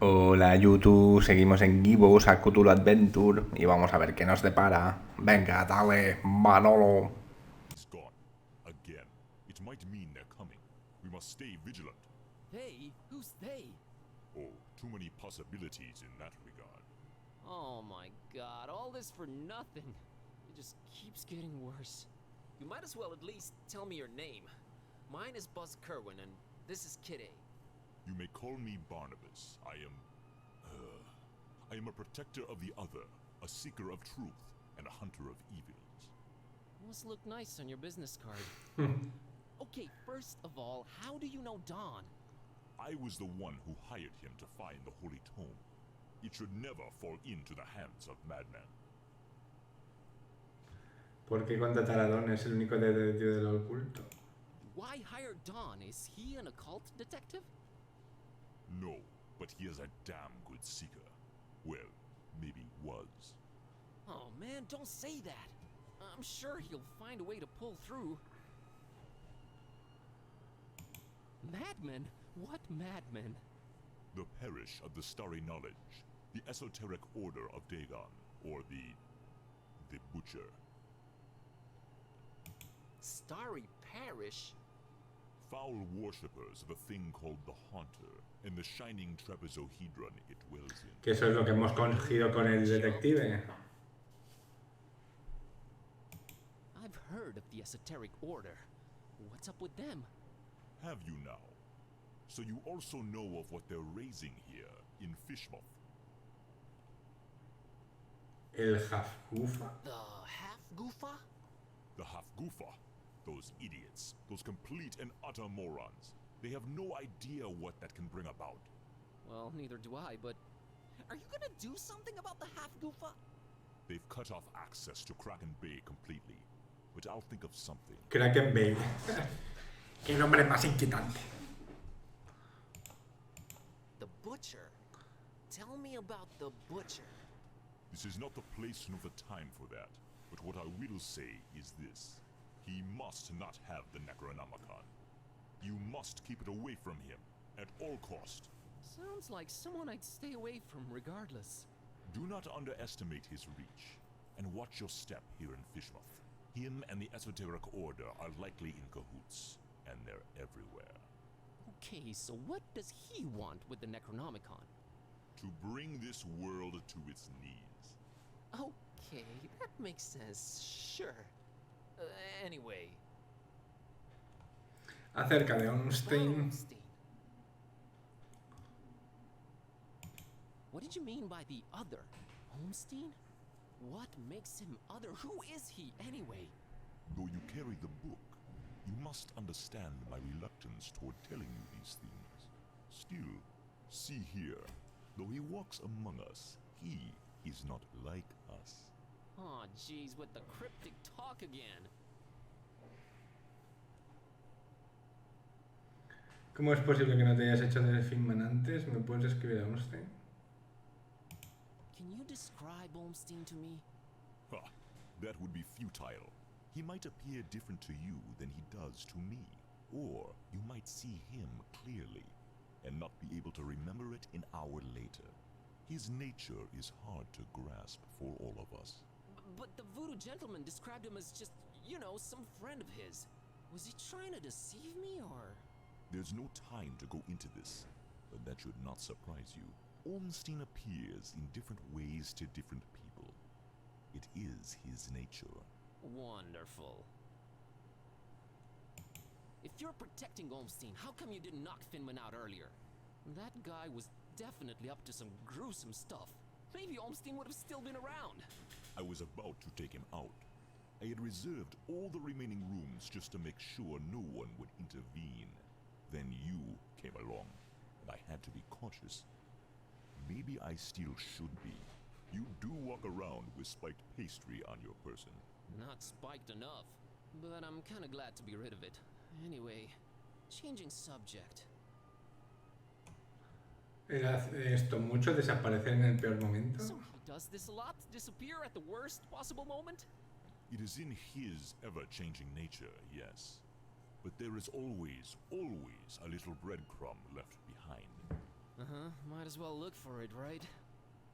Hola YouTube, seguimos en Gibbous a Cthulhu Adventure y vamos a ver qué nos depara. Venga, dale, Manolo. He's gone. Again. It might mean they're coming. We must stay vigilant. They? Who's they? Oh, too many possibilities in that regard. Oh my god, all this for nothing. It just keeps getting worse. You might as well at least tell me your name. Mine is Buzz Kerwin, and this is Kid A. You may call me Barnabas. I am a protector of the other, a seeker of truth, and a hunter of evils. Must look nice on your business card. Okay, first of all, how do you know Don? I was the one who hired him to find the Holy Tome. It should never fall into the hands of madmen. ¿Por qué contratar a Don? Es el único detective del oculto. Why hire Don? Is he an occult detective? No, but he is a damn good seeker. Well, maybe was. Oh man, don't say that. I'm sure he'll find a way to pull through. Madmen? What madmen? The Parish of the Starry Knowledge, the esoteric order of Dagon, or the Butcher. Starry Parish? Foul worshippers of a thing called the Haunter, and the shining trapezohedron it dwells in. Que eso es lo que hemos cogido con el detective. I've heard of the esoteric order. What's up with them? Have you now? So you also know of what they're raising here in Fishmouth. El Hafgufa. The half-goofa? The Hafgufa. Those idiots. Those complete and utter morons. They have no idea what that can bring about. Well, neither do I, but... Are you gonna do something about the half-goofa? They've cut off access to Kraken Bay completely. But I'll think of something. Kraken Bay. Qué nombre más inquietante. The Butcher? Tell me about the Butcher. This is not the place nor the time for that. But what I will say is this. He must not have the Necronomicon. You must keep it away from him, at all cost. Sounds like someone I'd stay away from regardless. Do not underestimate his reach, and watch your step here in Fishmouth. Him and the Esoteric Order are likely in cahoots, and they're everywhere. Okay, so what does he want with the Necronomicon? To bring this world to its knees. Okay, that makes sense, sure. Anyway. Acerca de Ornstein. Ornstein. What did you mean by the other? Holmstein? What makes him other? Who is he, anyway? Though you carry the book, you must understand my reluctance toward telling you these things. Still, see here, though he walks among us, he is not like us. Aw, jeez, with the cryptic talk again. ¿Cómo es posible que no te hayas hecho del Finman antes? ¿Me puedes escribir a Ornstein? Can you describe Holmstein to me? Ha! That would be futile. He might appear different to you than he does to me. Or you might see him clearly, and not be able to remember it an hour later. His nature is hard to grasp for all of us. But the voodoo gentleman described him as just, you know, some friend of his. Was he trying to deceive me, or...? There's no time to go into this, but that should not surprise you. Ornstein appears in different ways to different people. It is his nature. Wonderful. If you're protecting Olmstein, how come you didn't knock Finman out earlier? That guy was definitely up to some gruesome stuff. Maybe Olmstein would have still been around. I was about to take him out. I had reserved all the remaining rooms just to make sure no one would intervene. Then you came along, and I had to be cautious. Maybe I still should be. You do walk around with spiked pastry on your person. Not spiked enough, but I'm kinda glad to be rid of it. Anyway, changing subject. ¿Era esto mucho desaparecer en el peor momento? So he does this a lot? Disappear at the worst possible moment? It is in his ever-changing nature, yes. But there is always, always a little breadcrumb left behind. Uh-huh, might as well look for it, right?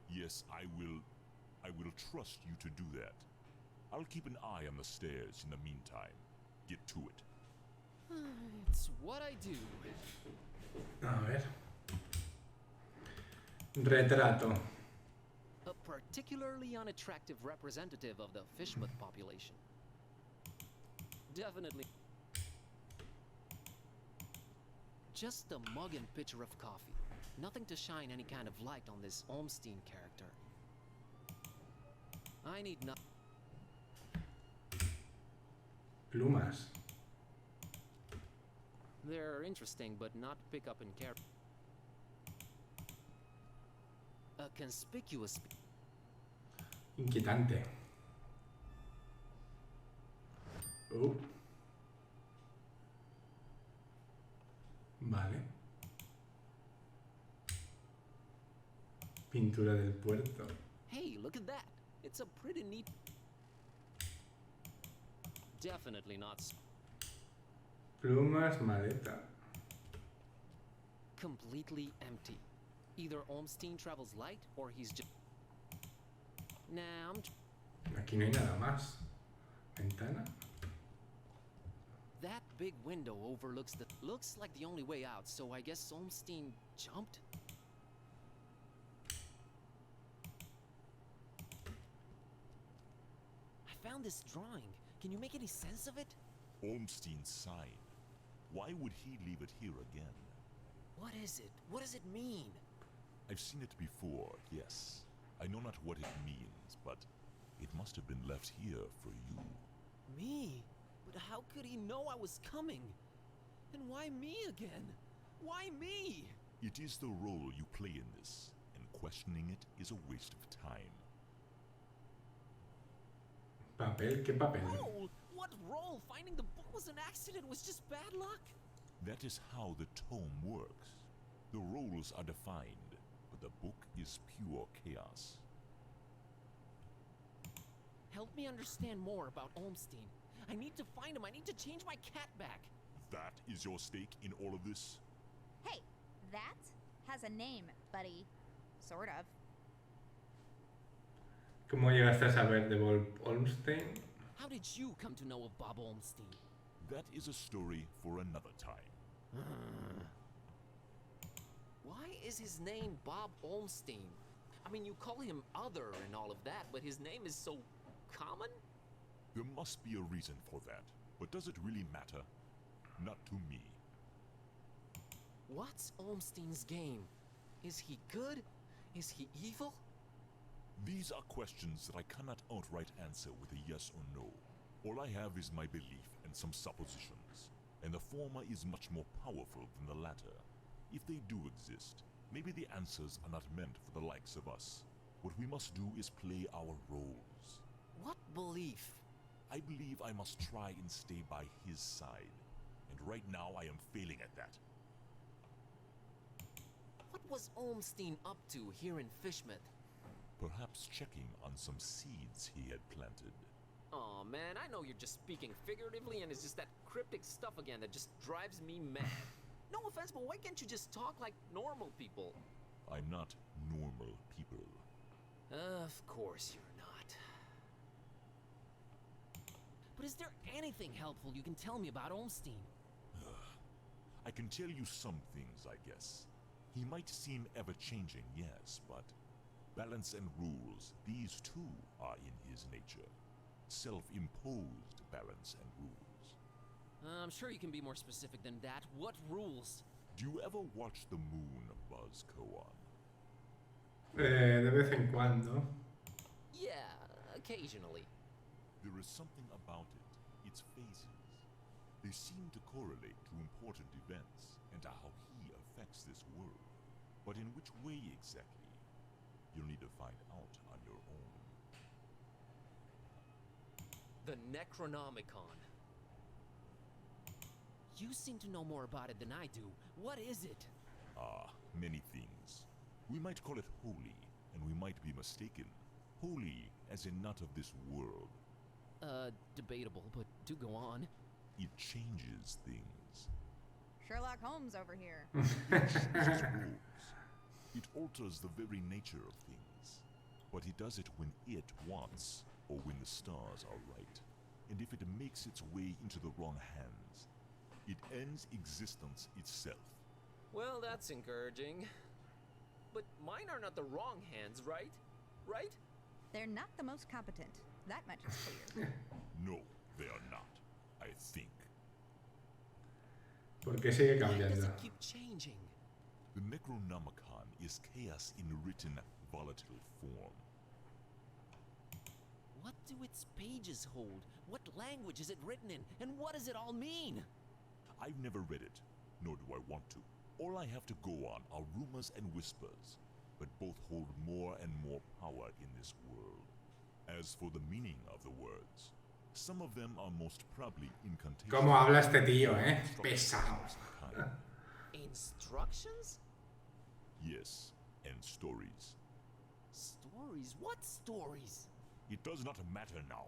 Yes, I will trust you to do that. I'll keep an eye on the stairs in the meantime. Get to it. It's what I do. A ver. Retrato. A particularly unattractive representative of the fishmouth population. Definitely. Just a mug and pitcher of coffee. Nothing to shine any kind of light on this Olmstein character. I need no... Plumas. They're interesting, but not pick up in character. A conspicuous... Inquietante. Vale. Pintura del puerto. Hey, look at that. It's a pretty neat... Definitely not... Plumas, maleta. Completely empty. Either Olmstein travels light, or he's just... Nah, I'm... Aquí no hay nada más. Ventana. That big window overlooks the... Looks like the only way out, so I guess Olmstein jumped? I found this drawing. Can you make any sense of it? Olmstein's sign. Why would he leave it here again? What is it? What does it mean? I've seen it before, yes. I know not what it means, but it must have been left here for you. Me? But how could he know I was coming? And why me again? Why me? It is the role you play in this, and questioning it is a waste of time. Papel, ¿qué papel? Role? What role? Finding the book was an accident, was just bad luck? That is how the tome works. The roles are defined, but the book is pure chaos. Help me understand more about Olmstein. I need to find him. I need to change my cat back. That is your stake in all of this? Hey, that has a name, buddy. Sort of. ¿Cómo llegaste a saber de Bob Olmstein? How did you come to know of Bob Olmstein? That is a story for another time. Why is his name Bob Olmstein? I mean, you call him other and all of that, but his name is so common? There must be a reason for that, but does it really matter? Not to me. What's Olmstein's game? Is he good? Is he evil? These are questions that I cannot outright answer with a yes or no. All I have is my belief and some suppositions, and the former is much more powerful than the latter. If they do exist, maybe the answers are not meant for the likes of us. What we must do is play our roles. What belief? I believe I must try and stay by his side, and right now I am failing at that. What was Olmstein up to here in Fishmouth? Perhaps checking on some seeds he had planted. Aw, man, I know you're just speaking figuratively and it's just that cryptic stuff again that just drives me mad. No offense, but why can't you just talk like normal people? I'm not normal people. Of course you're not. But is there anything helpful you can tell me about Olmstein? I can tell you some things, I guess. He might seem ever-changing, yes, but balance and rules, these too are in his nature. Self-imposed balance and rules. I'm sure you can be more specific than that. What rules? Do you ever watch the moon, Buzz Koan? De vez en cuando. Yeah, occasionally. There is something about it, its phases. They seem to correlate to important events and to how he affects this world. But in which way exactly? You'll need to find out on your own. The Necronomicon. You seem to know more about it than I do. What is it? Many things. We might call it holy, and we might be mistaken. Holy as in not of this world. Debatable, but do go on. It changes things. Sherlock Holmes over here. It changes rules. It alters the very nature of things. But it does it when it wants, or when the stars are right. And if it makes its way into the wrong hands, it ends existence itself. Well, that's encouraging. But mine are not the wrong hands, right? Right? They're not the most competent. That much is clear. No, they are not, I think. ¿Por qué sigue Why does cambiando? it keep changing? The Necronomicon is chaos in written, volatile form. What do its pages hold? What language is it written in? And what does it all mean? I've never read it, nor do I want to. All I have to go on are rumors and whispers, but both hold more and more power in this world. As for the meaning of the words, some of them are most probably incantations. ¿Cómo habla este tío, Pesado. Instructions? Yes, and stories. Stories? What stories? It does not matter now.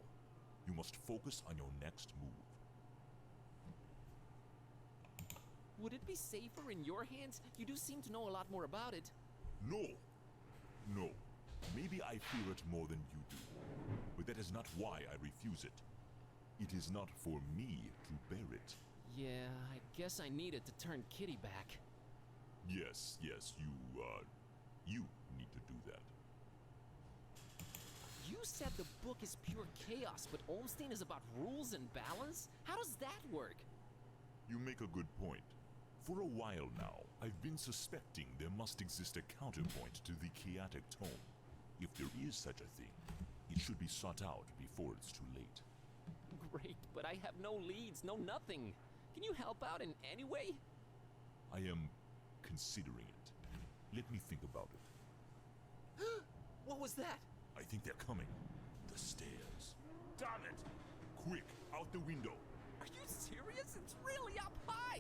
You must focus on your next move. Would it be safer in your hands? You do seem to know a lot more about it. No. No. Maybe I fear it more than you do. But that is not why I refuse it. It is not for me to bear it. Yeah, I guess I needed to turn Kitty back. Yes, you need to do that. You said the book is pure chaos, but Olmstein is about rules and balance? How does that work? You make a good point. For a while now, I've been suspecting there must exist a counterpoint to the chaotic tone. If there is such a thing, it should be sought out before it's too late. Great, but I have no leads, no nothing. Can you help out in any way? I am considering it. Let me think about it. What was that? I think they're coming. The stairs. Damn it! Quick, out the window. Are you serious? It's really up high.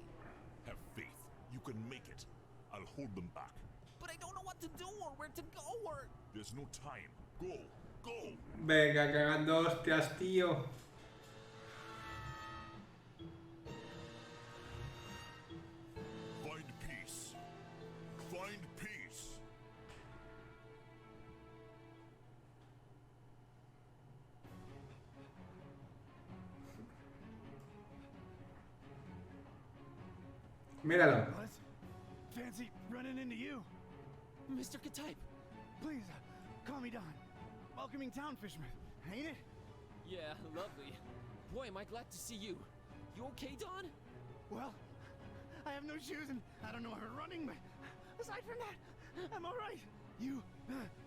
Have faith. You can make it. I'll hold them back. But I don't know what to do or where to go or... There's no time. Go! Go! Venga, cagando hostias, tío. Find peace. Find peace. Míralo. What? Fancy running into you. Mr. Ktype. Please, call me Don. Welcoming town, Fishman. Ain't it? Yeah, lovely. Boy, am I glad to see you. You okay, Don? Well, I have no shoes and I don't know how running, but aside from that, I'm all right. You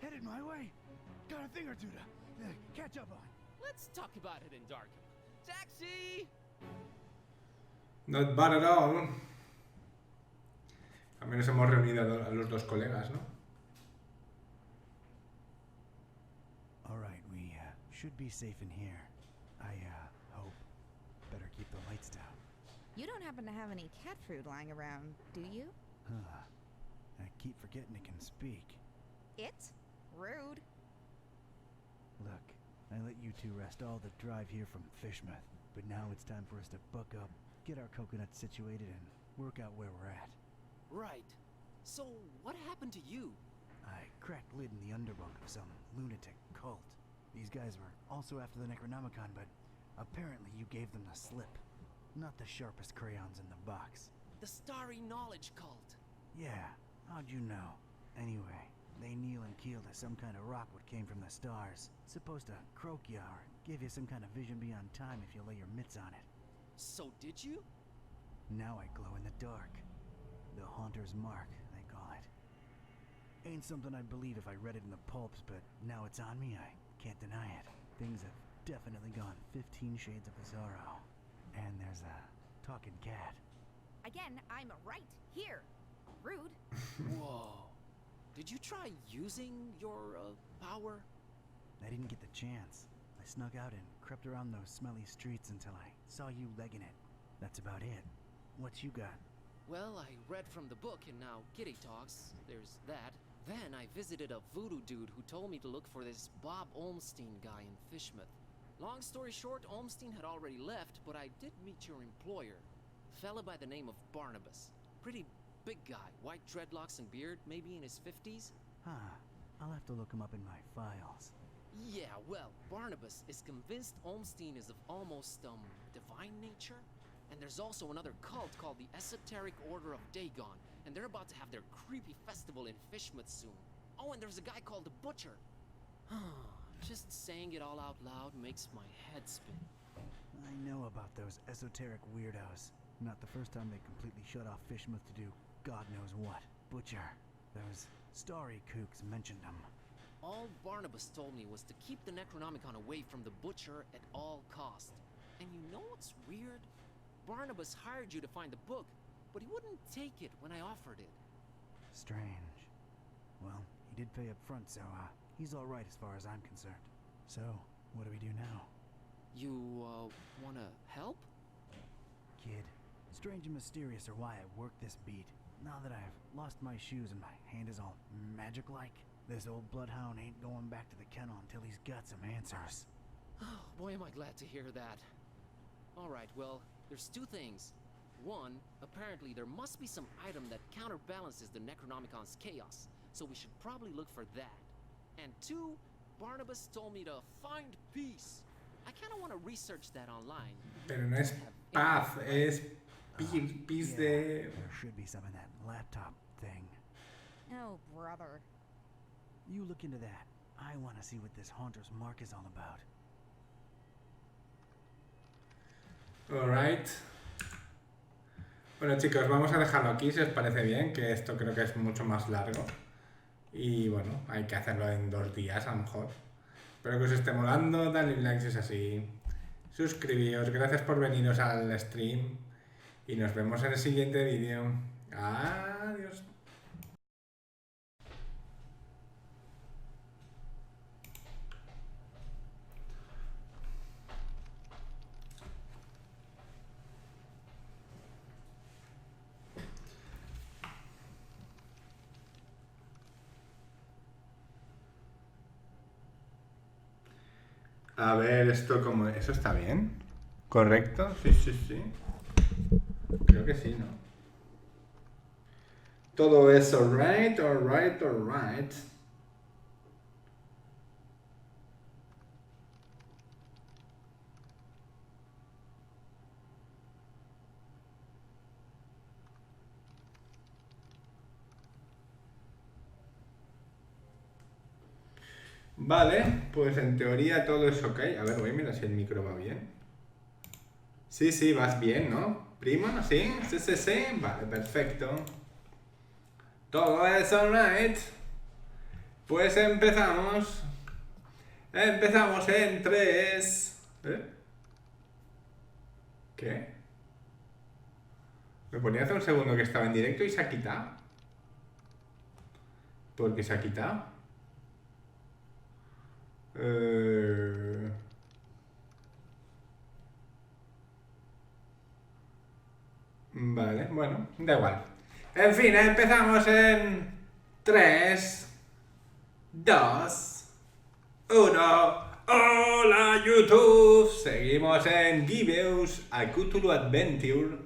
headed my way. Got a thing or two to catch up on. Let's talk about it in dark. Taxi! Not bad at all. Al menos hemos reunido a los dos colegas, ¿no? All right, we should be safe in here. I hope. Better keep the lights down. You don't happen to have any cat food lying around, do you? Huh. I keep forgetting it can speak. It's rude. Look, I let you two rest all the drive here from Fishmouth, but now it's time for us to buck up, get our coconuts situated, and work out where we're at. Right. So, what happened to you? I cracked lid in the underbunk of some lunatic cult. These guys were also after the Necronomicon, but apparently you gave them the slip. Not the sharpest crayons in the box. The Starry Knowledge Cult. Yeah, how'd you know? Anyway, they kneel and keel to some kind of rock what came from the stars. It's supposed to croak ya or give you some kind of vision beyond time if you lay your mitts on it. So did you? Now I glow in the dark. The Haunter's Mark, they call it. Ain't something I'd believe if I read it in the pulps, but now it's on me, I can't deny it. Things have definitely gone 15 shades of bizarro. And there's a talking cat. Again, I'm right here. Rude. Whoa. Did you try using your, power? I didn't get the chance. I snuck out and crept around those smelly streets until I saw you legging it. That's about it. What you got? Well, I read from the book and now Kitty talks. There's that. Then I visited a voodoo dude who told me to look for this Bob Olmstein guy in Fishmouth. Long story short, Olmstein had already left, but I did meet your employer. Fella by the name of Barnabas. Pretty big guy, white dreadlocks and beard, maybe in his 50s. Huh. I'll have to look him up in my files. Yeah, well, Barnabas is convinced Olmstein is of almost, divine nature. And there's also another cult called the Esoteric Order of Dagon, and they're about to have their creepy festival in Fishmouth soon. Oh, and there's a guy called the Butcher. Just saying it all out loud makes my head spin. I know about those esoteric weirdos. Not the first time they completely shut off Fishmouth to do God knows what. Butcher. Those starry kooks mentioned them. All Barnabas told me was to keep the Necronomicon away from the Butcher at all cost. And you know what's weird? Barnabas hired you to find the book, but he wouldn't take it when I offered it. Strange. Well, he did pay up front, so, he's alright as far as I'm concerned. So, what do we do now? You, wanna help? Kid, strange and mysterious are why I work this beat. Now that I've lost my shoes and my hand is all magic-like, this old bloodhound ain't going back to the kennel until he's got some answers. Oh, boy, am I glad to hear that. Alright, well, there's two things. One, apparently there must be some item that counterbalances the Necronomicon's chaos, so we should probably look for that. And two, Barnabas told me to find peace. I kinda wanna research that online. Pero no es paz, es pis Yeah, de... there should be some in that laptop thing. Oh, brother. You look into that. I want to see what this Haunter's Mark is all about. Alright. Bueno chicos, vamos a dejarlo aquí si os parece bien, que esto creo que es mucho más largo. Y bueno, hay que hacerlo en 2 días a lo mejor. Espero que os esté molando, dadle like si es así. Suscribíos, gracias por veniros al stream. Y nos vemos en el siguiente vídeo. Adiós. A ver, esto como... ¿Eso está bien? ¿Correcto? Sí, sí, sí. Creo que sí, ¿no? Todo es alright, alright, alright. Vale, pues en teoría todo es ok. A ver, voy a mirar si el micro va bien. Sí, sí, vas bien, ¿no? Primo, ¿sí? Sí, sí, sí. Vale, perfecto. Todo es alright. Pues empezamos. Empezamos en 3. ¿Eh? ¿Qué? Me ponía hace un segundo que estaba en directo y se ha quitado. ¿Por qué se ha quitado? Vale, bueno, da igual. En fin, empezamos en 3, 2, 1. ¡Hola, YouTube! Seguimos en Gibbous, a Cthulhu Adventure.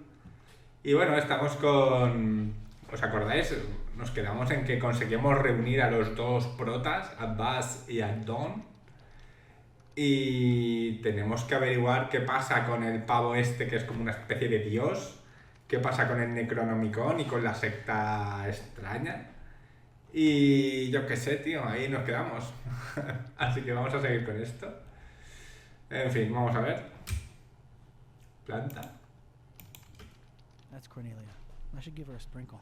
Y bueno, estamos con... ¿Os acordáis? Nos quedamos en que conseguimos reunir a los 2 protas, a Buzz y a Don. Y tenemos que averiguar qué pasa con el pavo este, que es como una especie de dios. Qué pasa con el Necronomicon y con la secta extraña. Y yo qué sé, tío, ahí nos quedamos. Así que vamos a seguir con esto. En fin, vamos a ver. Planta. That's Cornelia. I should give her a sprinkle.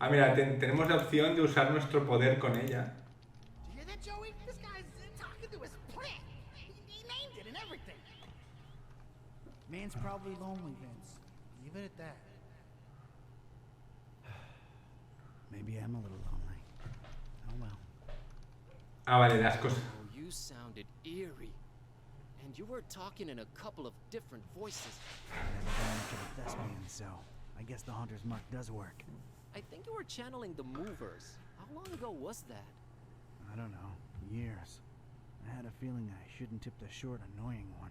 Ah, mira, tenemos la opción de usar nuestro poder con ella. You hear that, Joey? This guy's talking to his plant. He named it and everything. Man's probably lonely, Vince. Leave it at that. Maybe I'm a little lonely. Oh well. Ah, vale, las cosas. Oh, you sounded eerie. And you were talking in a couple of different voices. I've never been much of a thespian, so I guess the Haunter's Mark does work. I think you were channeling the movers. How long ago was that? I don't know. Years. I had a feeling I shouldn't tip the short, annoying one.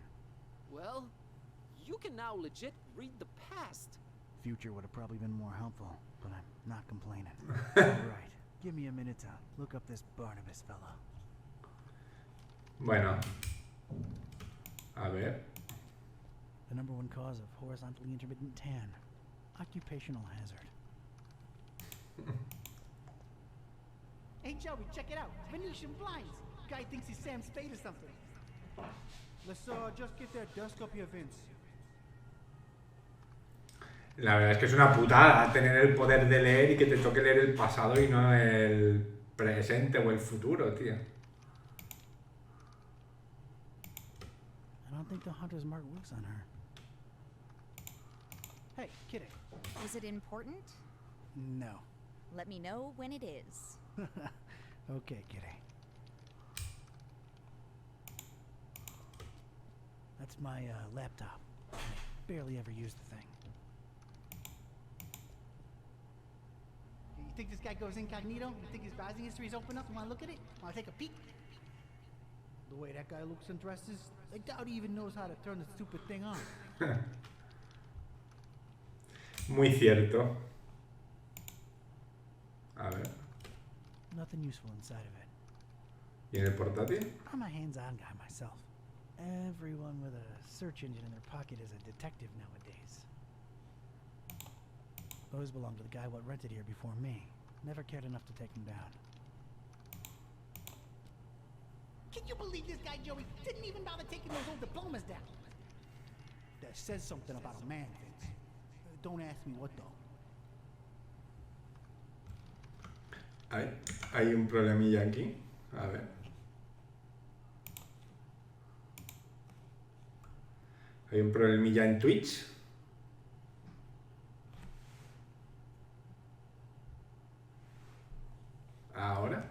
Well, you can now legit read the past. future would have probably been more helpful, but I'm not complaining. Alright, give me a minute to look up this Barnabas fella. Bueno. A ver. The number one cause of horizontally intermittent tan. Occupational hazard. Hey, Joey, check it out. Venetian blinds. Guy thinks he's Sam Spade or something. Let's just get that desk up here, Vince. La verdad es que es una putada tener el poder de leer y que te toque leer el pasado y no el presente o el futuro, tío. I don't think the hunter's mark works on her. Hey, kitty. Is it important? No. Let me know when it is. Okay, kitty. That's my laptop. I barely ever use the thing. You think this guy goes incognito? You think his browsing history is open up? You wanna look at it? Wanna take a peek? The way that guy looks and dresses, I doubt he even knows how to turn the stupid thing on. Muy cierto. A ver. Nothing useful inside of it. ¿Y en el portátil? I'm a hands-on guy myself. Everyone with a search engine in their pocket is a detective nowadays. Those belong to the guy what rented here before me. Never cared enough to take him down. Can you believe this guy, Joey, didn't even bother taking those old diplomas down? That says something about a man, Vince. Don't ask me what though. Hay un problemilla aquí. A ver. Hay un problemilla en Twitch. Ahora.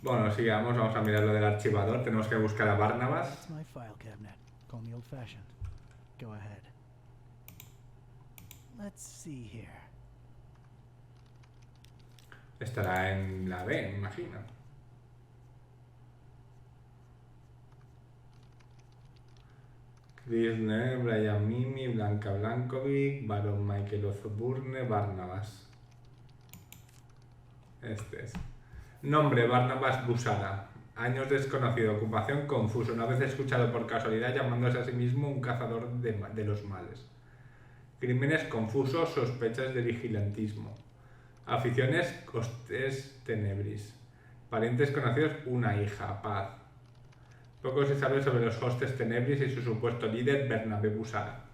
Bueno, sigamos, vamos a mirar lo del archivador. Tenemos que buscar a Barnabas. It's my file cabinet. Call me old-fashioned. Go ahead. Let's see here. Estará en la B, me imagino. Disney, Brian Mimi, Blanca Blankovic, Baron Michael Osborne, Barnabas. Este es. Nombre, Barnabas Busara. Años desconocido, ocupación confuso. Una vez escuchado por casualidad llamándose a sí mismo un cazador de los males. Crímenes confusos, sospechas de vigilantismo. Aficiones, hostes tenebris. Parientes conocidos, una hija, paz. Poco se sabe sobre los hostes tenebris y su supuesto líder, Bernabé Busara.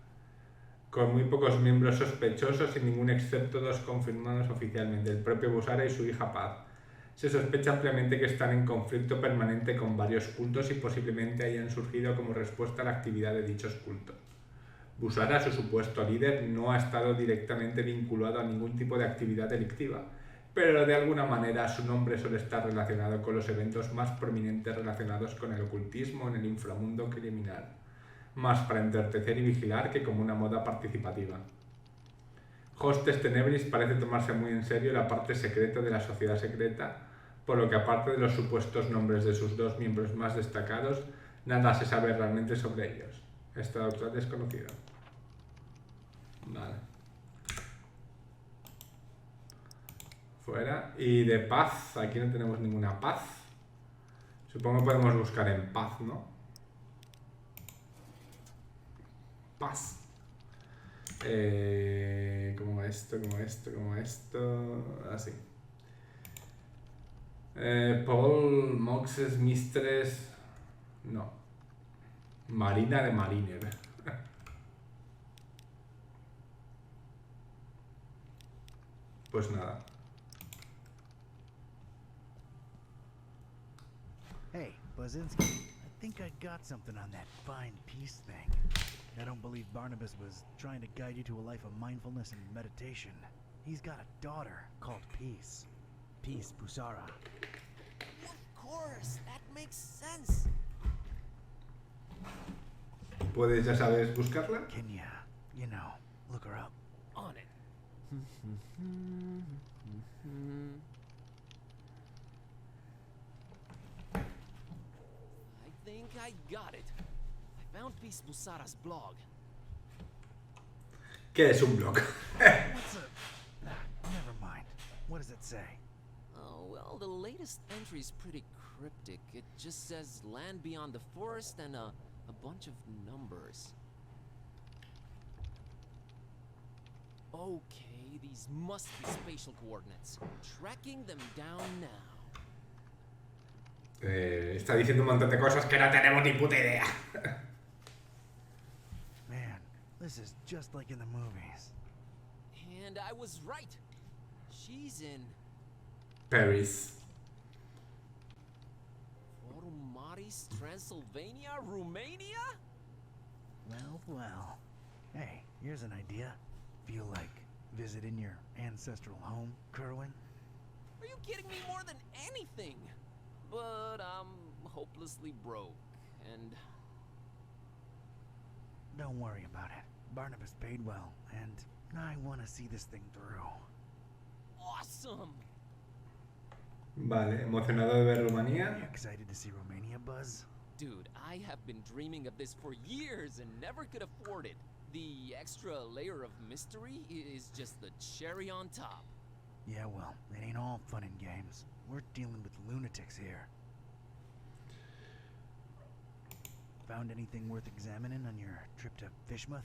Con muy pocos miembros sospechosos y ningún excepto dos confirmados oficialmente, el propio Busara y su hija Paz. Se sospecha ampliamente que están en conflicto permanente con varios cultos y posiblemente hayan surgido como respuesta a la actividad de dichos cultos. Busara, su supuesto líder, no ha estado directamente vinculado a ningún tipo de actividad delictiva, pero de alguna manera su nombre suele estar relacionado con los eventos más prominentes relacionados con el ocultismo en el inframundo criminal, más para entorpecer y vigilar que como una moda participativa. Hostes Tenebris parece tomarse muy en serio la parte secreta de la sociedad secreta, por lo que aparte de los supuestos nombres de sus dos miembros más destacados, nada se sabe realmente sobre ellos. Estado actual desconocido. Vale. Fuera. Y de paz, aquí no tenemos ninguna paz. Supongo que podemos buscar en paz, ¿no? Paz. Como esto. Así. Paul, Moxes, Mistress. No. Marina de Mariner. Pues nada. Hey, Blazinski, I think I got something on that fine peace thing. I don't believe Barnabas was trying to guide you to a life of mindfulness and meditation. He's got a daughter called Peace. Peace Busara. Of course, that makes sense. ¿Puedes, ya sabes, buscarla? Can ya, look her up? On it. I think I got it. I found Peace Busara's blog. ¿Qué es un blog? What's a... never mind. What does it say? Oh, well, the latest entry's pretty cryptic. It just says land beyond the forest and a bunch of numbers. Okay, these must be spatial coordinates. Tracking them down now. Está diciendo un montón de cosas que no tenemos ni puta idea. Man, this is just like in the movies. And I was right. She's in París. Maris, Transylvania, Romania? Well, well. Hey, here's an idea. Feel like visiting your ancestral home, Kerwin? Are you kidding me? More than anything? But I'm hopelessly broke, and Don't worry about it. Barnabas paid well, and I want to see this thing through. awesome! Vale, emocionado de ver You Rumanía. excited to see Romania, Buzz? Dude, I have been dreaming of this for years and never could afford it. The extra layer of mystery is just the cherry on top. Yeah, well, it ain't all fun and games. We're dealing with lunatics here. Found anything worth examining on your trip to Fishmouth?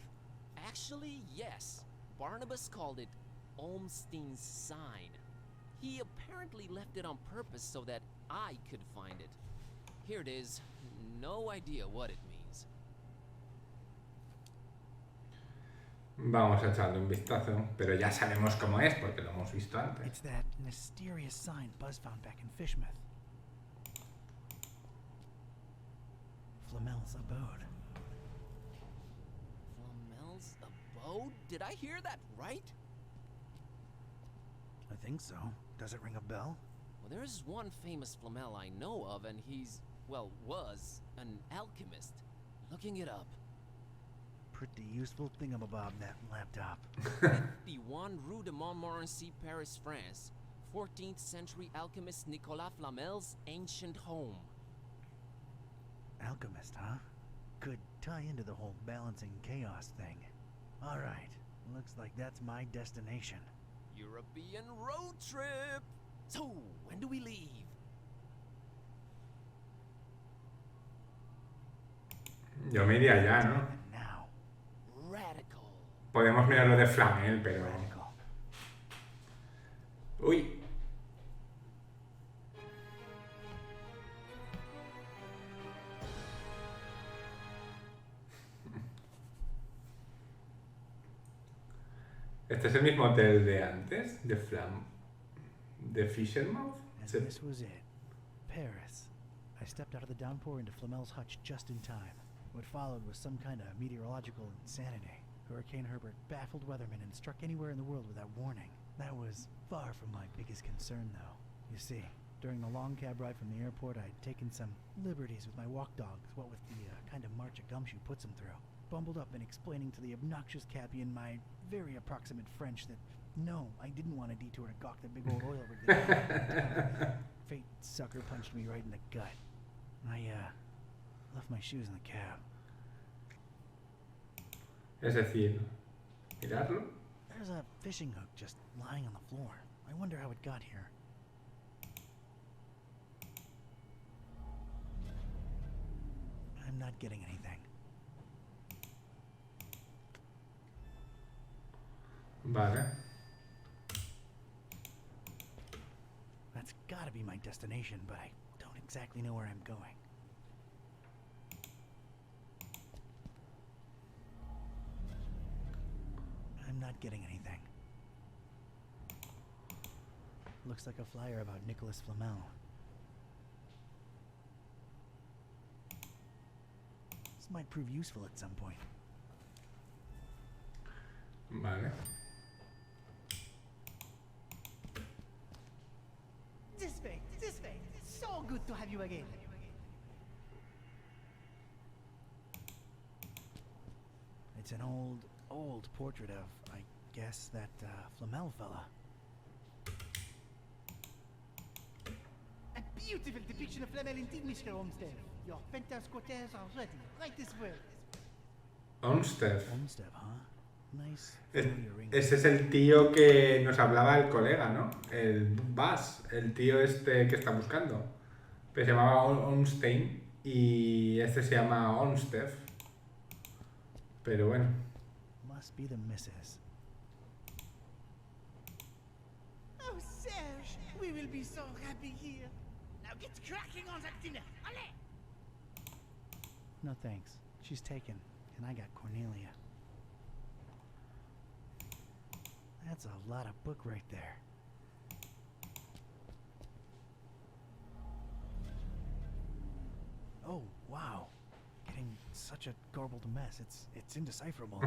Actually, yes. Barnabas called it Olmstein's sign. He apparently left it on purpose so that I could find it. Here it is. No idea what it means. Vamos a echarle un vistazo, pero ya sabemos cómo es porque lo hemos visto antes. It's that mysterious sign Buzz found back in Fishmouth. Flamel's abode. Flamel's abode? Did I hear that right? I think so. Does it ring a bell? Well, there's one famous Flamel I know of, and he's, well, was an alchemist. Looking it up. Pretty useful thingamabob, that laptop. 51 Rue de Montmorency, Paris, France. 14th century alchemist Nicolas Flamel's ancient home. Alchemist, huh? Could tie into the whole balancing chaos thing. Alright, looks like that's my destination. European road trip! So, when do we leave? Yo me iría ya, ¿no? And now, Radical. Podemos mirar lo de Flamel, pero... radical. Uy. Este es el mismo hotel de antes, de Fishermouth. And this was it. Paris. I stepped out of the downpour into Flamel's hutch just in time. What followed was some kind of meteorological insanity. Hurricane Herbert baffled weathermen and struck anywhere in the world without warning. That was far from my biggest concern, though. You see, during the long cab ride from the airport, I'd taken some liberties with my walk dogs, what with the kind of march a gumshoe puts them through. Bumbled up in explaining to the obnoxious cabbie in my very approximate French that no, I didn't want a detour to gawk the big old oil rig that fate sucker punched me right in the gut. I left my shoes in the cab. Es decir, mirarlo. There's a fishing hook just lying on the floor. I wonder how it got here. I'm not getting anything. Vale. That's gotta be my destination, but I don't exactly know where I'm going. I'm not getting anything. Looks like a flyer about Nicholas Flamel. This might prove useful at some point. Vale. This way. So good to have you again. It's an old portrait of, I guess, that Flamel fella. A beautiful depiction of Flamel indeed, Mr. Olmsted. Your penthouse quarters are ready. Right this way. Olmsted. Olmsted, huh? Nice. Ese es el tío que nos hablaba el colega, ¿no? El Bas, el tío este que está buscando. Que se llamaba Ornstein y este se llama Ornstein. Pero bueno. Must be the missus. Oh, Serge, we will be so happy here. Now get cracking on that dinner. Allez! No thanks. She's taken, and I got Cornelia. That's a lot of book right there. Oh, wow. Getting such a garbled mess. It's indecipherable.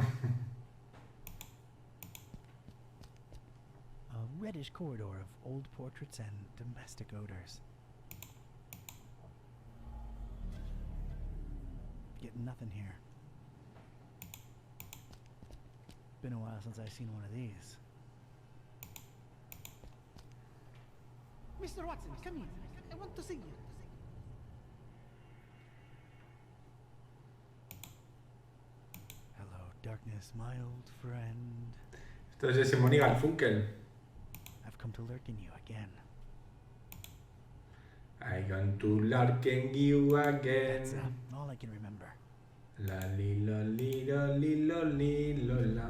A reddish corridor of old portraits and domestic odors. Getting nothing here. Been a while since I've seen one of these. Mr. Watson, come in. I want to see you. Hello, darkness, my old friend. Esto es de Simon y Garfunkel. I've come to lurk in you again. I gone to lurking you again. That's all I can remember. La li lo li lo li lo li lo la.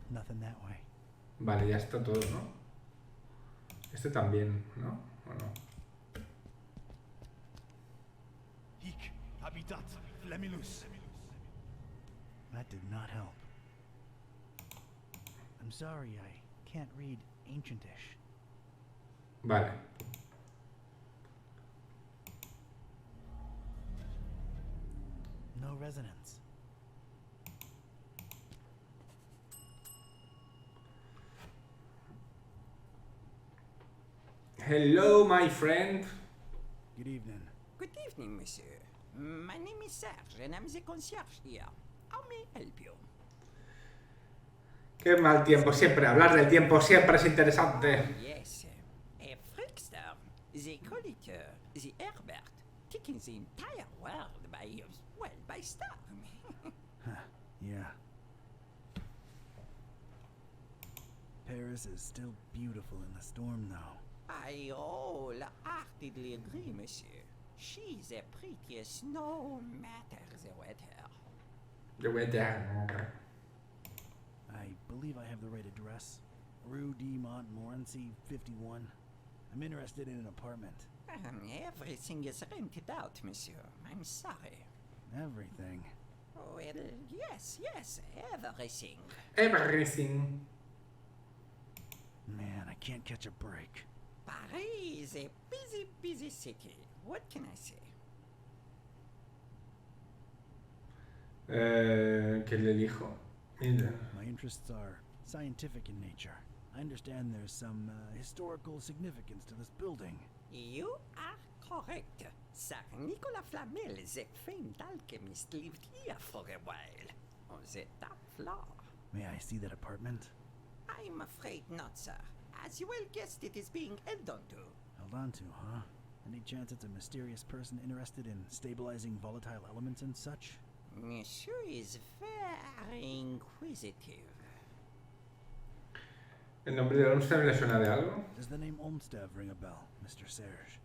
Nothing that way. Vale, ya está todo, ¿no? Este también, ¿no? ¿O no? Hic habitat flamilus. That did not help. I'm sorry, I can't read Ancientish. Vale. No resonance. Hello, my friend. Good evening. Good evening, monsieur. My name is Serge, and I'm the concierge here. How may I help you? Qué mal tiempo siempre. Hablar del tiempo siempre es interesante. Yes, a freakster. They call it the Herbert, taking the entire world by storm. Yeah. Paris is still beautiful in the storm, though. I wholeheartedly agree, monsieur. She's the prettiest, no matter the weather. The weather. I believe I have the right address. Rue de Montmorency, 51. I'm interested in an apartment. Everything is rented out, monsieur. I'm sorry. Everything. Well, yes, everything. Everything. Man, I can't catch a break. Paris is a busy city. What can I say? ¿Qué le elijo? Mira. My interests are scientific in nature. I understand there's some historical significance to this building. You are correct. Sir Nicolas Flamel, the famed alchemist, lived here for a while. On the top floor. May I see that apartment? I'm afraid not, sir. As you well guessed, it is being held onto. Held on to, huh? Any chance it's a mysterious person interested in stabilizing volatile elements and such? Monsieur is very inquisitive. ¿El nombre de Olmsted le suena de algo? Does the name Olmsted ring a bell, Mr. Serge?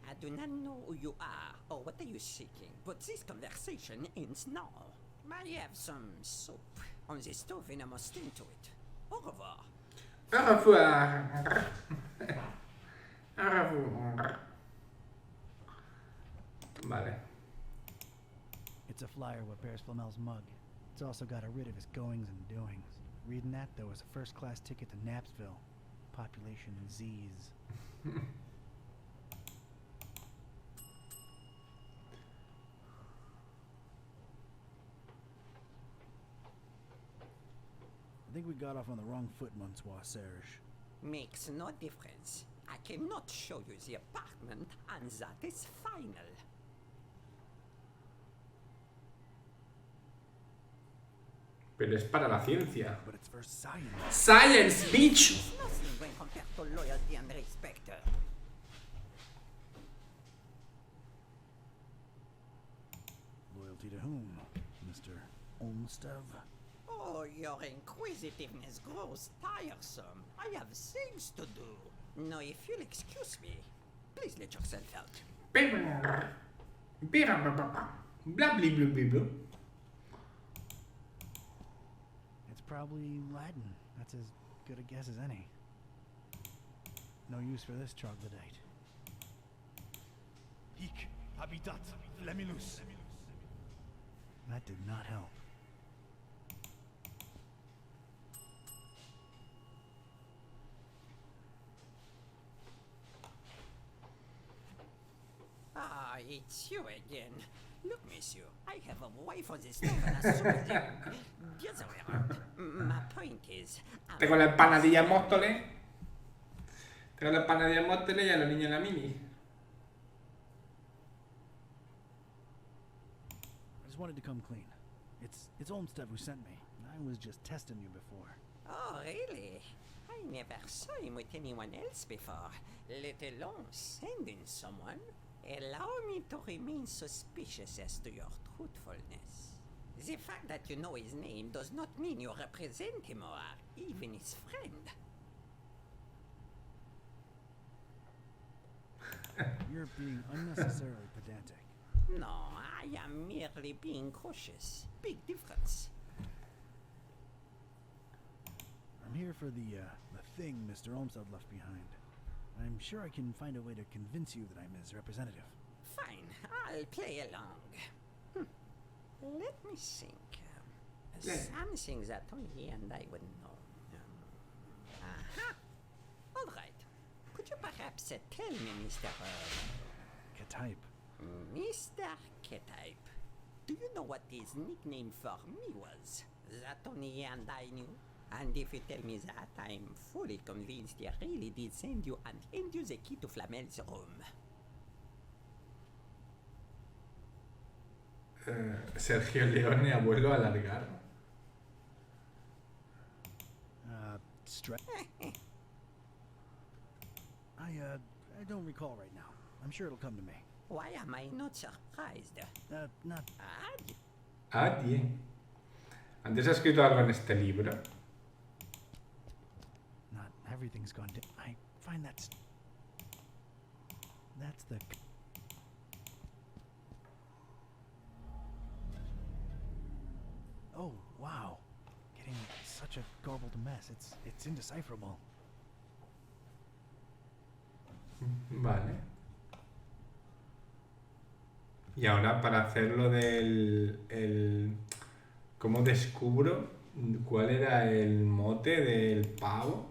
I do not know who you are or what are you seeking, but this conversation ends now. I have some soup on the stove and I must tend to it. Au revoir. Au revoir. Au revoir. Vale. It's a flyer what bears Flamel's mug. It's also got a writ of his goings and doings. Reading that, though, is a first-class ticket to Knapsville. Population Z's. I think we got off on the wrong foot, Monsieur Serge. Makes no difference. I cannot show you the apartment, and that is final. Pero es para la ciencia. But it's for science. Science, bitch! Nothing when compared to loyalty and respect. Loyalty to whom, Mr. Olmsted? Oh, Oh, your inquisitiveness grows tiresome. I have things to do. Now, if you'll excuse me, please let yourself out. Blah, blah, blah, blah, blah. It's probably Latin. That's as good a guess as any. No use for this troglodyte. Hic habitat flamilus. That did not help. Ah, it's you again. Look, monsieur, I have a wife on the stove and a soup. The other way around. My point is... Tengo la empanadilla Móstoles. Tengo la empanadilla Móstoles y a los niños en la mini. I just wanted to come clean. It's Olmsted who sent me. I was just testing you before. Oh, really? I never saw him with anyone else before, let alone sending someone. Allow me to remain suspicious as to your truthfulness. The fact that you know his name does not mean you represent him or are even his friend. You're being unnecessarily pedantic. No, I am merely being cautious. Big difference. I'm here for the thing Mr. Olmsted left behind. I'm sure I can find a way to convince you that I'm his representative. Fine, I'll play along. Let me think. Something that only he and I would know. Aha! All right. Could you perhaps tell me, Mr. K-type. Mr. K-type, do you know what his nickname for me was? That only he and I knew? And if you tell me that, I'm fully convinced he really did send you and hand you the key to Flamel's room. Sergio Leone, abuelo alargado. I don't recall right now. I'm sure it'll come to me. Why am I not surprised? Not... Nadie. ¿Antes ha escrito algo en este libro? Not everything's gone down. I find that's the... Oh, wow. Getting such a garbled mess. It's indecipherable. Vale. Y ahora para hacerlo ¿cómo descubro cuál era el mote del pavo?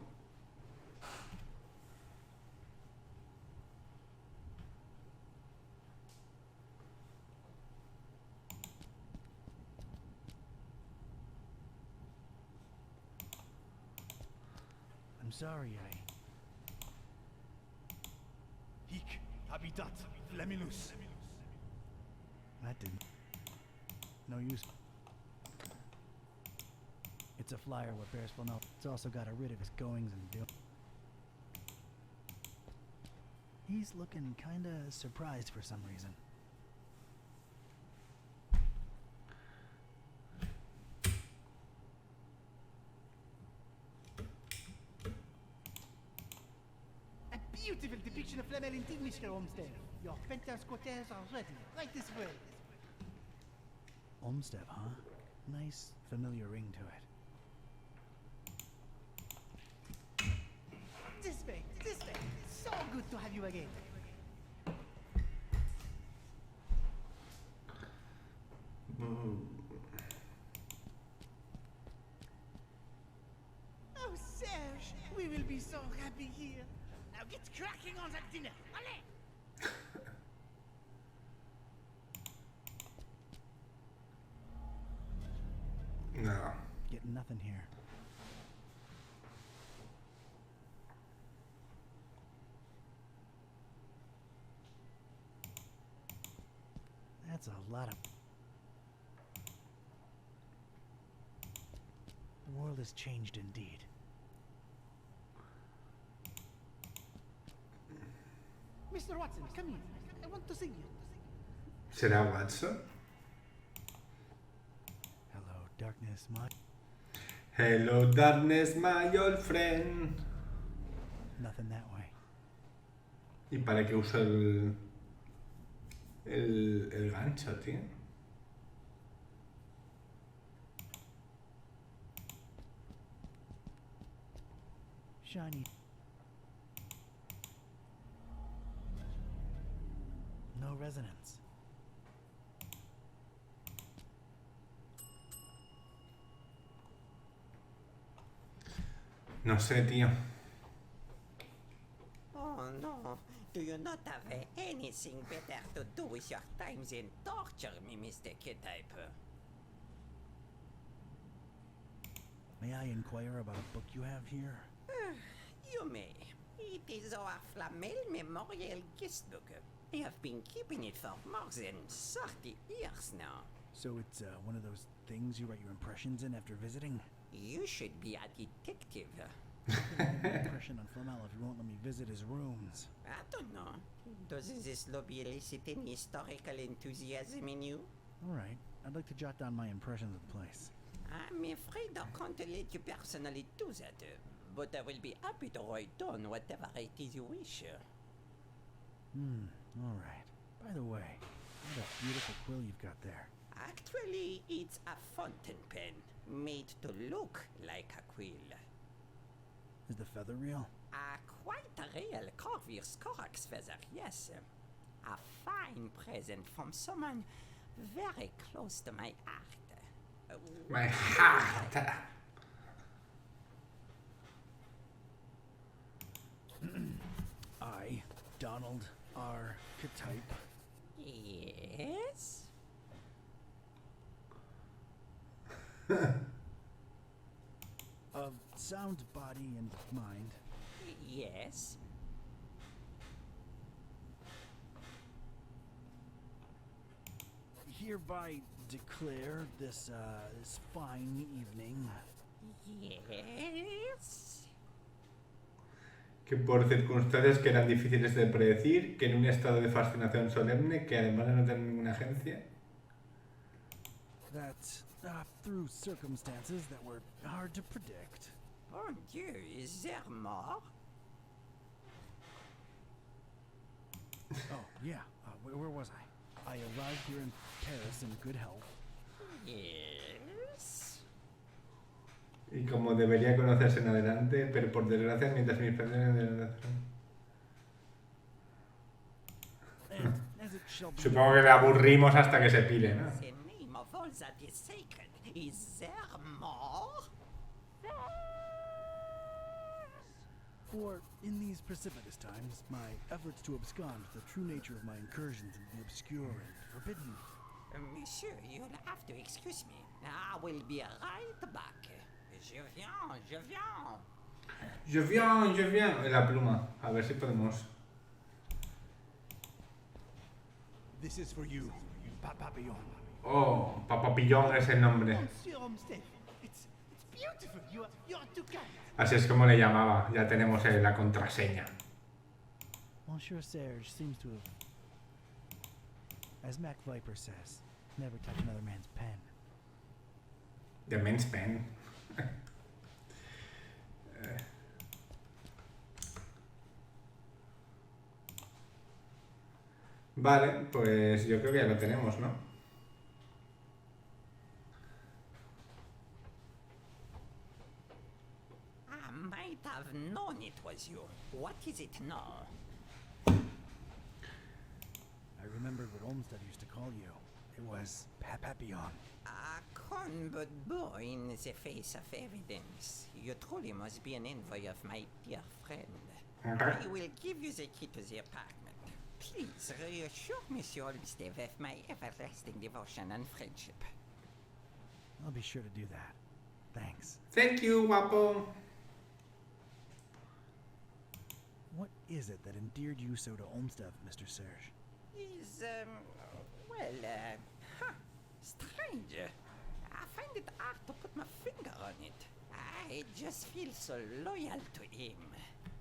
I'm sorry, Hic habitat flamilus. That didn't... No use. It's a flyer what bears Flamel. It's also got rid of his goings and doings. He's looking kinda surprised for some reason. A beautiful depiction of Flamel indeed, Mr. Olmsted. Your penthouse cocktails are ready. Right this way. Olmsted, huh? Nice, familiar ring to it. This way, this way. So good to have you again. Oh, Serge, we will be so happy here. Now get cracking on that dinner. Allez! No. Getting nothing here. That's a lot of... The world has changed indeed. Mr. Watson, come here. I want to see you. ¿Será Watson? Hello, darkness, my... Hello, darkness, my old friend. Nothing that way. ¿Y para qué uso el gancho, tío? Shiny. No resonance. No sé, tío. Oh no, do you not have anything better to do with your time than torture me, Mr. K-Type? May I inquire about a book you have here? You may. It is our Flamel Memorial Guest Book. I have been keeping it for more than 30 years now. So it's one of those things you write your impressions in after visiting? You should be a detective. I can get an impression on Flamel if you won't let me visit his rooms. I don't know. Does this lobby elicit any historical enthusiasm in you? Alright, I'd like to jot down my impressions of the place. I'm afraid I can't let you personally do that, but I will be happy to write down whatever it is you wish. Alright. By the way, what a beautiful quill you've got there. Actually, it's a fountain pen, made to look like a quill. Is the feather real? Quite a real Corvus Corax feather, yes. A fine present from someone very close to my heart. My heart. I, Donald R. K-Type. Yes? Of sound body and mind. Yes. Hereby declare this fine evening. Yes. Que por circunstancias que eran difíciles de predecir, que en un estado de fascinación solemne, que además de no tener ninguna agencia. That through circumstances that were hard to predict. Mon Dieu, is there more? Oh, yeah. Where was I? I arrived here in Paris in good health. Yes. Y como debería conocerse en adelante, pero por desgracia, mientras mis padres... As it shall be. Supongo que le aburrimos hasta que se pire, ¿no? The name of all that is sacred. Is there more? For in these precipitous times, my efforts to abscond the true nature of my incursions into the obscure and forbidden. Monsieur, you'll have to excuse me. I will be right back. Je viens, je viens. Je viens. La pluma. A ver si podemos... This is for you, Papillon. Oh, Papapillón es el nombre. Monsieur Olmsted, it's beautiful. You are too kind. Así es como le llamaba. Ya tenemos la contraseña. Monsieur Serge seems to have, as Mac Viper says, never touch another man's pen. The men's pen. Vale, pues yo creo que ya lo tenemos, ¿no? I might have known it was you. What is it now? I remembered what Olmsted used to call you. It was Papillon. A con but boy in the face of evidence. You truly must be an envoy of my dear friend. I will give you the key to the apartment. Please reassure Monsieur Olmsted of my everlasting devotion and friendship. I'll be sure to do that. Thanks. Thank you, guapo. What is it that endeared you so to Olmsted, Mr. Serge? Is, strange. I find it hard to put my finger on it. I just feel so loyal to him.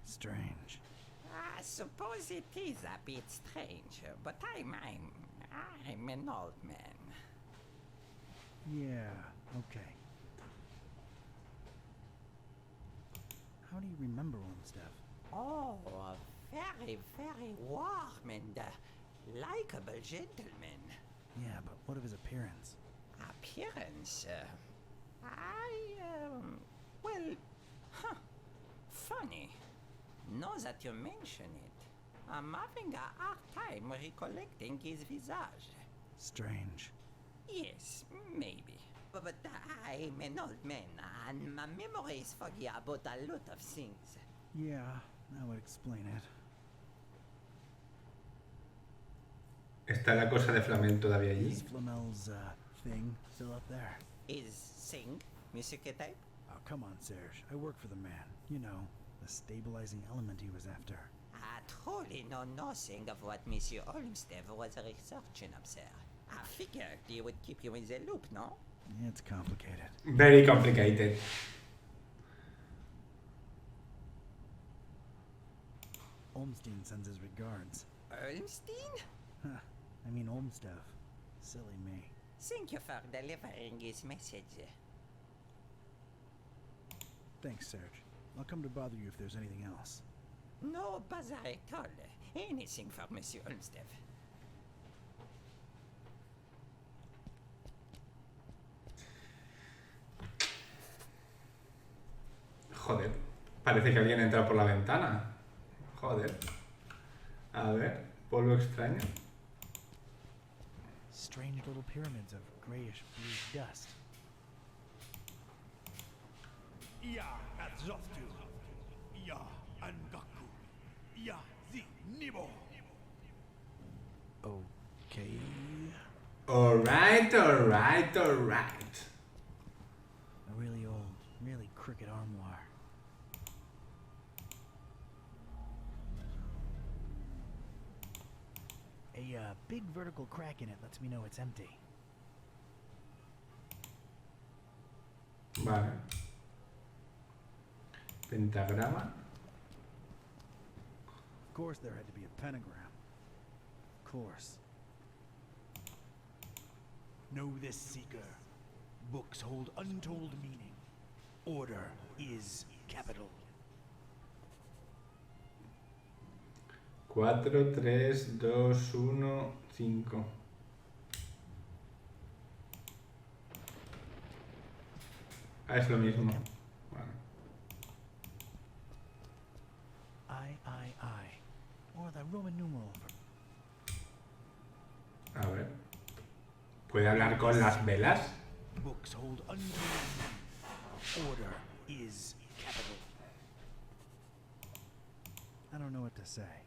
Strange. I suppose it is a bit strange, but I'm an old man. Yeah, okay. how do you remember Olmstead? Oh, a very, very warm and likable gentleman. Yeah, but what of his appearance? Appearance? Well, funny. Now that you mention it, I'm having a hard time recollecting his visage. Strange. Yes, maybe. But I'm an old man, and my memory is foggy about a lot of things. Yeah, that would explain it. ¿Está la cosa de Flamel todavía allí? Is Flamel's, thing still up there? Is sing music type? Oh, come on, Serge. I work for the man. You know, the stabilizing element he was after. I truly know nothing of what Monsieur Olmstead was researching up there. I figured he would keep you in the loop, no? It's complicated. Very complicated. Olmstein sends his regards. Olmstein? Huh. I mean Olmstead. Silly me. Thank you for delivering his message. Thanks, Serge. I'll come to bother you if there's anything else. No bother at all. Anything for Monsieur Olmstead. Joder, parece que alguien entra por la ventana. Joder. A ver, polvo extraño. Strange little pyramids of grayish blue dust. Ya Azoftu. Ya Angaku. Ya Zi Nibo. Okay. Alright. A really old, really crooked armoire. A big vertical crack in it lets me know it's empty. Vale. Pentagrama. Of course there had to be a pentagram. Of course. Know this, seeker. Books hold untold meaning. Order is capital. 4, 3, 2, 1, 5. Ah, es lo mismo. Vale. I. Or the Roman numeral for... A ver. ¿Puede hablar con las velas? Books hold untold meaning. Order is capital. I don't know what to say.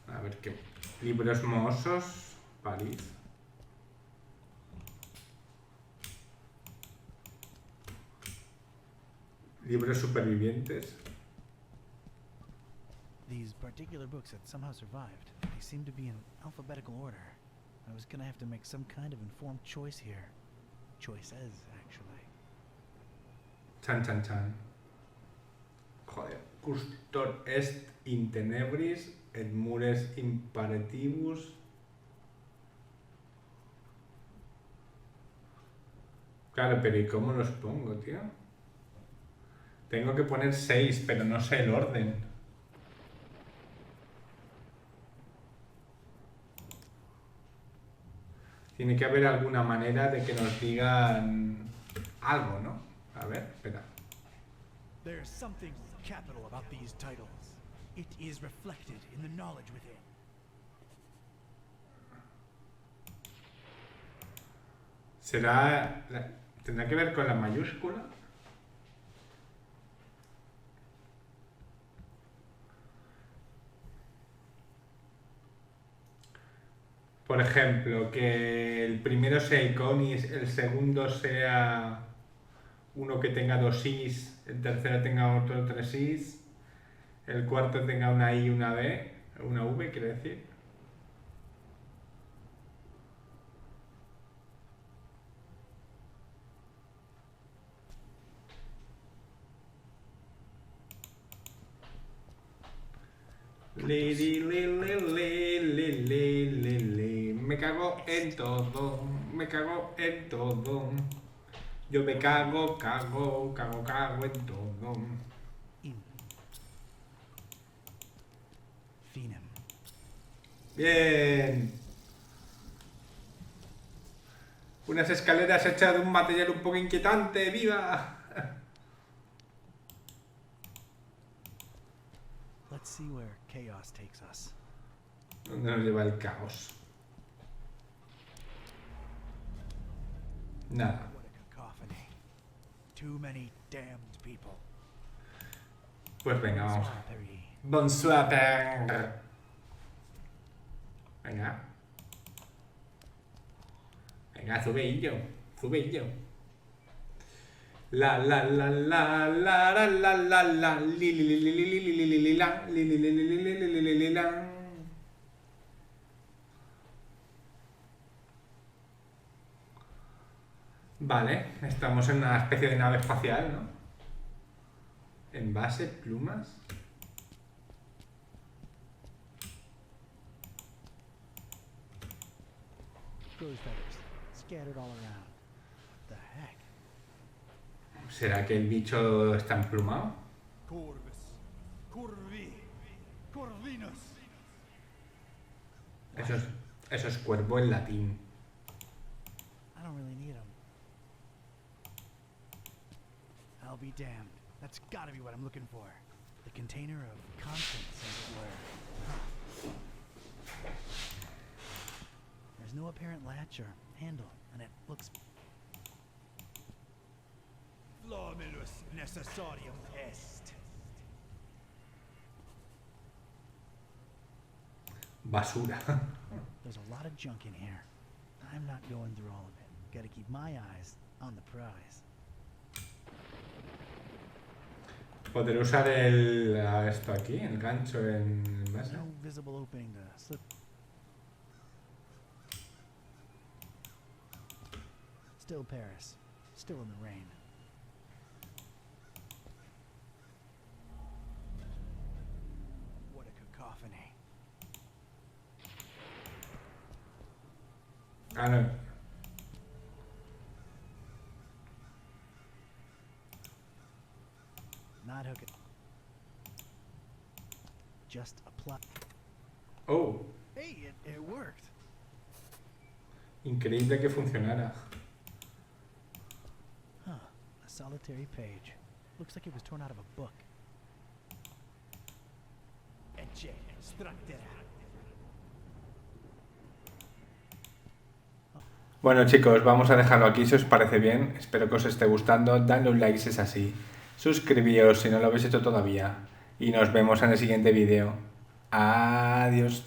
A ver qué. Libros mohosos. París. Libros supervivientes. These particular books had somehow survived. They seem to be in alphabetical order. I was gonna have to make some kind of informed choice here. Choices, actually. Chan. Joder. Custor est in tenebris, et mures imperatibus. Claro, pero ¿y cómo los pongo, tío? Tengo que poner 6, pero no sé el orden. Tiene que haber alguna manera de que nos digan algo, ¿no? A ver, espera. There's something capital about these titles. It is reflected in the knowledge within. ¿Tendrá que ver con la mayúscula? Por ejemplo, que el primero sea iconis, el segundo sea uno que tenga 2 is, el tercero tenga otro 3 is, el cuarto tenga una i y una b, una v, quiero decir. Me cago en todo, Yo me cago en todo. In. Phenom. Bien. Unas escaleras hechas de un material un poco inquietante. ¡Viva! Let's see where chaos takes us. ¿Dónde nos lleva el caos? Nada. What a cacophony. Too many damned people. Pues venga, vamos. Bonsoir, Paris. Bonsoir, père. Venga. Venga, sube hillo. Sube hillo. La la la la la la la la la li li li li li li li li li la li li li li li li li li li la. Vale, estamos en una especie de nave espacial, ¿no? Envase, plumas. Rose feathers scattered all around. What the heck? ¿Será que el bicho está emplumado? Corvus. Corvi. Corvinus. Eso es cuervo en latín. I don't really need them. I'll be damned. That's gotta be what I'm looking for. The container of constants, as it were. There's no apparent latch or handle, and it looks... Flomulus necessarium est. Basura. There's a lot of junk in here. I'm not going through all of it. Gotta keep my eyes on the prize. Podré usar esto aquí, el gancho en base. No visible opening to slip. Still Paris. Still in the rain. What a cacophony. Ah, no. Not hook it. Just apply. Oh, Hey, it worked. increíble que funcionara. Huh. A solitary page. Looks like it was torn out of a book. Ecce structera. Bueno chicos, vamos a dejarlo aquí si os parece bien. Espero que os esté gustando. Dadle un like si es así. Suscribíos si no lo habéis hecho todavía. Y nos vemos en el siguiente vídeo. Adiós.